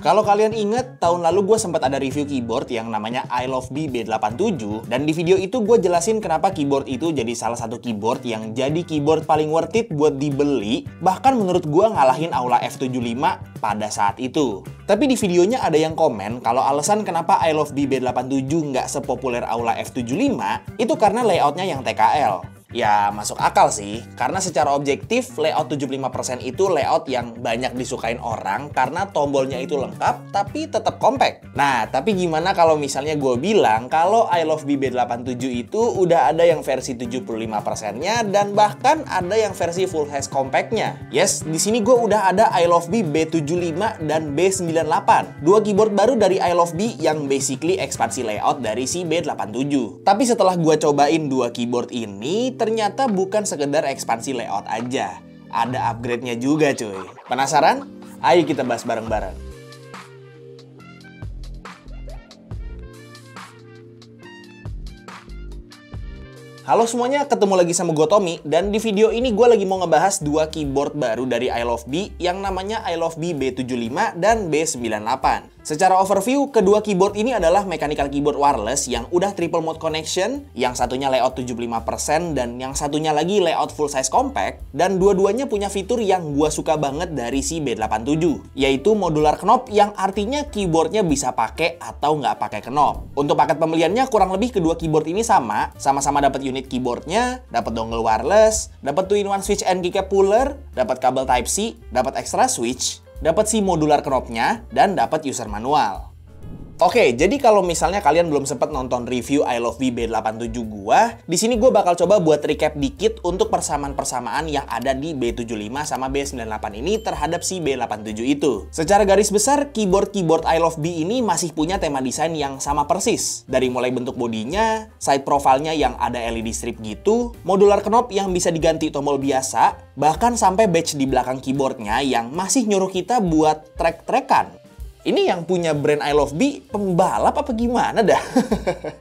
Kalau kalian inget, tahun lalu gue sempat ada review keyboard yang namanya iLoveBee B87, dan di video itu gue jelasin kenapa keyboard itu jadi salah satu keyboard yang jadi keyboard paling worth it buat dibeli, bahkan menurut gue ngalahin Aula F75 pada saat itu. Tapi di videonya ada yang komen kalau alasan kenapa iLoveBee B87 nggak sepopuler Aula F75 itu karena layoutnya yang TKL. Ya masuk akal sih, karena secara objektif layout 75% itu layout yang banyak disukain orang karena tombolnya itu lengkap tapi tetap compact. Nah, tapi gimana kalau misalnya gue bilang kalau iLoveBee B87 itu udah ada yang versi 75%-nya dan bahkan ada yang versi full size compact-nya. Yes, di sini gue udah ada iLoveBee B75 dan B98. Dua keyboard baru dari iLoveBee yang basically ekspansi layout dari si B87. Tapi setelah gue cobain dua keyboard ini, ternyata bukan sekedar ekspansi layout aja. Ada upgrade-nya juga cuy. Penasaran? Ayo kita bahas bareng-bareng. Halo semuanya, ketemu lagi sama gue Tommy, dan di video ini gue lagi mau ngebahas dua keyboard baru dari iLoveBee yang namanya iLoveBee B75 dan B98. Secara overview, kedua keyboard ini adalah mechanical keyboard wireless yang udah triple mode connection, yang satunya layout 75% dan yang satunya lagi layout full size compact, dan dua-duanya punya fitur yang gua suka banget dari si B87, yaitu modular knob yang artinya keyboardnya bisa pakai atau nggak pakai knob. Untuk paket pembeliannya kurang lebih kedua keyboard ini sama-sama dapat unit keyboardnya, dapat dongle wireless, dapat 2-in-1 switch and keycap puller, dapat kabel Type-C, dapat extra switch, dapat si modular knob-nya, dan dapat user manual. Oke, jadi kalau misalnya kalian belum sempat nonton review iLoveBee B87 gua, di sini gua bakal coba buat recap dikit untuk persamaan-persamaan yang ada di B75 sama B98 ini terhadap si B87 itu. Secara garis besar, keyboard iLoveBee ini masih punya tema desain yang sama persis. Dari mulai bentuk bodinya, side profile-nya yang ada LED strip gitu, modular knob yang bisa diganti tombol biasa, bahkan sampai badge di belakang keyboardnya yang masih nyuruh kita buat track-trackan. Ini yang punya brand iLoveBee pembalap apa gimana dah?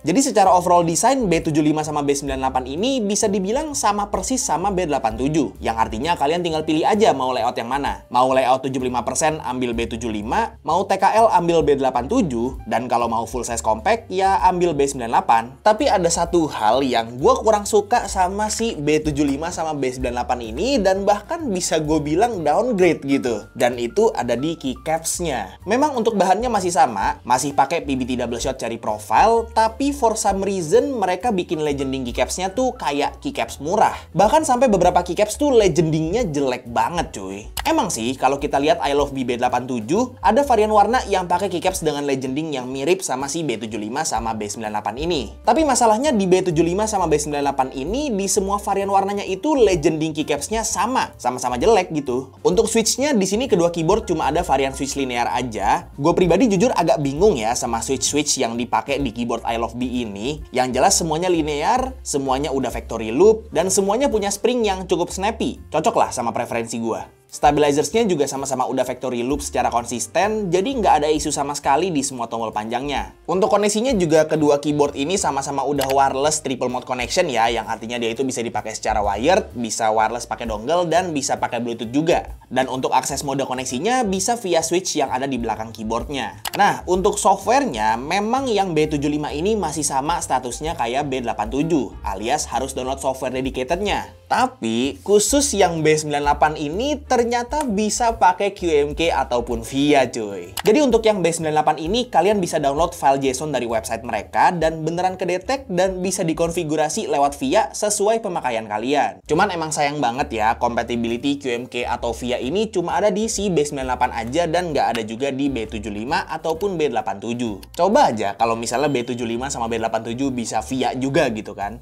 Jadi secara overall desain B75 sama B98 ini bisa dibilang sama persis sama B87. Yang artinya kalian tinggal pilih aja mau layout yang mana. Mau layout 75% ambil B75, mau TKL ambil B87, dan kalau mau full size compact ya ambil B98. Tapi ada satu hal yang gue kurang suka sama si B75 sama B98 ini dan bahkan bisa gue bilang downgrade gitu. Dan itu ada di keycaps-nya. Memang untuk bahannya masih sama, masih pakai PBT double shot cherry profile, tapi for some reason mereka bikin legending keycaps-nya tuh kayak keycaps murah. Bahkan sampai beberapa keycaps tuh legendingnya jelek banget cuy. Emang sih kalau kita lihat iLoveBee B87, ada varian warna yang pakai keycaps dengan legending yang mirip sama si B75 sama B98 ini. Tapi masalahnya di B75 sama B98 ini, di semua varian warnanya itu legending keycaps-nya sama-sama jelek gitu. Untuk switch-nya di sini kedua keyboard cuma ada varian switch linear aja. Gue pribadi jujur agak bingung ya sama switch-switch yang dipakai di keyboard iLoveBee ini. Yang jelas semuanya linear, semuanya udah factory loop, dan semuanya punya spring yang cukup snappy. Cocok lah sama preferensi gue. Stabilizersnya juga sama-sama udah factory loop secara konsisten, jadi nggak ada isu sama sekali di semua tombol panjangnya. Untuk koneksinya juga kedua keyboard ini sama-sama udah wireless triple mode connection ya, yang artinya dia itu bisa dipakai secara wired, bisa wireless pakai dongle, dan bisa pakai Bluetooth juga. Dan untuk akses mode koneksinya bisa via switch yang ada di belakang keyboardnya. Nah, untuk softwarenya, memang yang B75 ini masih sama statusnya kayak B87, alias harus download software dedicatednya. Tapi, khusus yang B98 ini ternyata bisa pakai QMK ataupun VIA cuy. Jadi untuk yang B98 ini, kalian bisa download file JSON dari website mereka dan beneran kedetek dan bisa dikonfigurasi lewat VIA sesuai pemakaian kalian. Cuman emang sayang banget ya, compatibility QMK atau VIA ini cuma ada di si B98 aja dan nggak ada juga di B75 ataupun B87. Coba aja kalau misalnya B75 sama B87 bisa VIA juga gitu kan.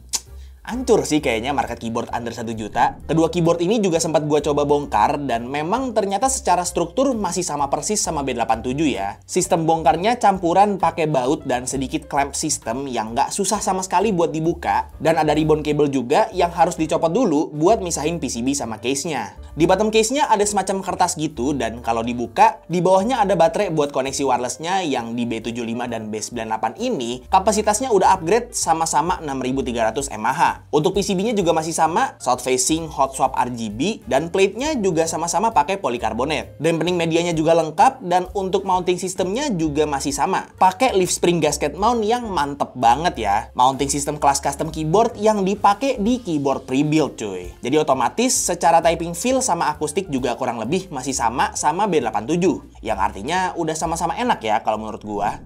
Hancur sih kayaknya market keyboard under 1 juta. Kedua keyboard ini juga sempat gue coba bongkar dan memang ternyata secara struktur masih sama persis sama B87 ya. Sistem bongkarnya campuran pakai baut dan sedikit clamp system yang nggak susah sama sekali buat dibuka. Dan ada ribbon cable juga yang harus dicopot dulu buat misahin PCB sama case-nya. Di bottom case-nya ada semacam kertas gitu dan kalau dibuka, di bawahnya ada baterai buat koneksi wireless-nya yang di B75 dan B98 ini kapasitasnya udah upgrade sama-sama 6300 mAh. sama. Untuk PCB-nya juga masih sama, south facing hot swap RGB, dan plate-nya juga sama-sama pakai polikarbonat. Dampening medianya juga lengkap, dan untuk mounting sistemnya juga masih sama. Pakai leaf spring gasket mount yang mantep banget ya. Mounting system kelas custom keyboard yang dipakai di keyboard pre-build cuy. Jadi otomatis secara typing feel sama akustik juga kurang lebih masih sama B87. Yang artinya udah sama-sama enak ya kalau menurut gua.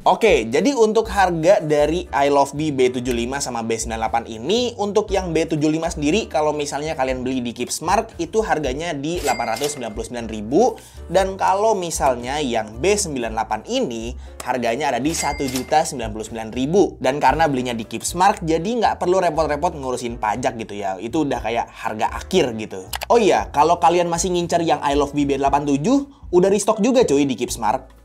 Oke, jadi untuk harga dari iLoveBee B75 sama B98 ini, untuk yang B75 sendiri, kalau misalnya kalian beli di Keepsmart, itu harganya di 899.000. Dan kalau misalnya yang B98 ini, harganya ada di 1.099.000. Dan karena belinya di Keepsmart, jadi nggak perlu repot-repot ngurusin pajak gitu ya. Itu udah kayak harga akhir gitu. Oh iya, kalau kalian masih ngincer yang iLoveBee B87, udah restock juga cuy di Keepsmart.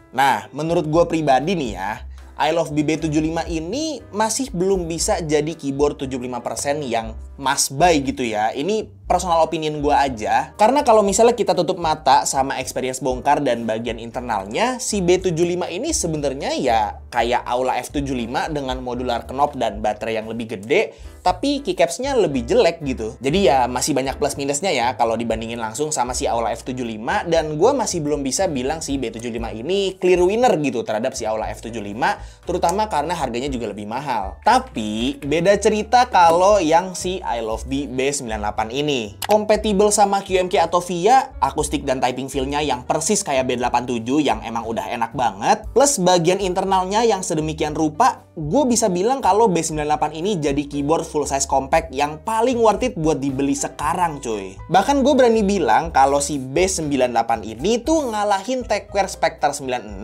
Nah, menurut gue pribadi nih ya, iLoveBee B75 ini masih belum bisa jadi keyboard 75% yang must buy gitu ya. Ini personal opinion gue aja. Karena kalau misalnya kita tutup mata sama experience bongkar dan bagian internalnya, si B75 ini sebenarnya ya kayak Aula F75 dengan modular knob dan baterai yang lebih gede, tapi keycaps-nya lebih jelek gitu. Jadi ya masih banyak plus minusnya ya kalau dibandingin langsung sama si Aula F75, dan gue masih belum bisa bilang si B75 ini clear winner gitu terhadap si Aula F75, terutama karena harganya juga lebih mahal. Tapi beda cerita kalau yang si iLoveBee B98 ini. Kompatibel sama QMK atau VIA, akustik dan typing feel-nya yang persis kayak B87 yang emang udah enak banget, plus bagian internalnya yang sedemikian rupa, gue bisa bilang kalau B98 ini jadi keyboard full size compact yang paling worth it buat dibeli sekarang cuy. Bahkan gue berani bilang kalau si B98 ini tuh ngalahin Techwear Spectre 96,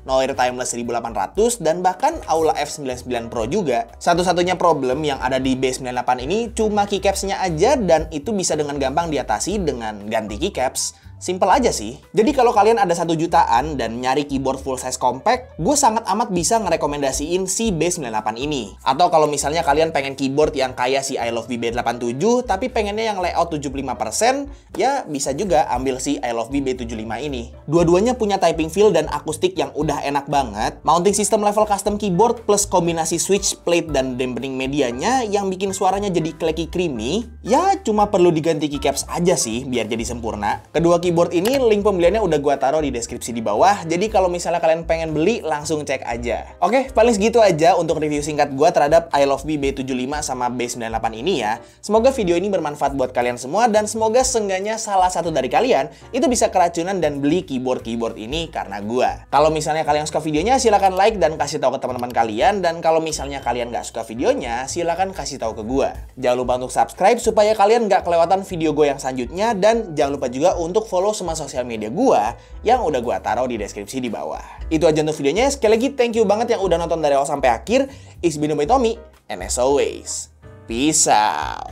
Noir Timeless 1800, dan bahkan Aula F99 Pro juga. Satu-satunya problem yang ada di B98 ini cuma keycaps-nya aja, dan itu bisa dengan gampang diatasi dengan ganti keycaps. Simple aja sih. Jadi kalau kalian ada 1 jutaan dan nyari keyboard full size compact, gue sangat amat bisa ngerekomendasiin si B98 ini. Atau kalau misalnya kalian pengen keyboard yang kayak si iLoveBee B87, tapi pengennya yang layout 75%, ya bisa juga ambil si iLoveBee B75 ini. Dua-duanya punya typing feel dan akustik yang udah enak banget. Mounting system level custom keyboard plus kombinasi switch, plate, dan dampening medianya yang bikin suaranya jadi clacky creamy. Ya cuma perlu diganti keycaps aja sih biar jadi sempurna. Kedua keyboard ini link pembeliannya udah gua taruh di deskripsi di bawah, jadi kalau misalnya kalian pengen beli langsung cek aja. Oke, paling segitu aja untuk review singkat gua terhadap iLoveBee B75 sama B98 ini ya. Semoga video ini bermanfaat buat kalian semua, dan semoga seenggaknya salah satu dari kalian itu bisa keracunan dan beli keyboard ini karena gua. Kalau misalnya kalian suka videonya, silahkan like dan kasih tahu ke teman-teman kalian, dan kalau misalnya kalian nggak suka videonya, silahkan kasih tahu ke gua. Jangan lupa untuk subscribe supaya kalian nggak kelewatan video gue yang selanjutnya, dan jangan lupa juga untuk follow semua sosial media gua yang udah gua taruh di deskripsi di bawah. Itu aja untuk videonya. Sekali lagi thank you banget yang udah nonton dari awal sampai akhir. It's been Tommy, and as always, peace out.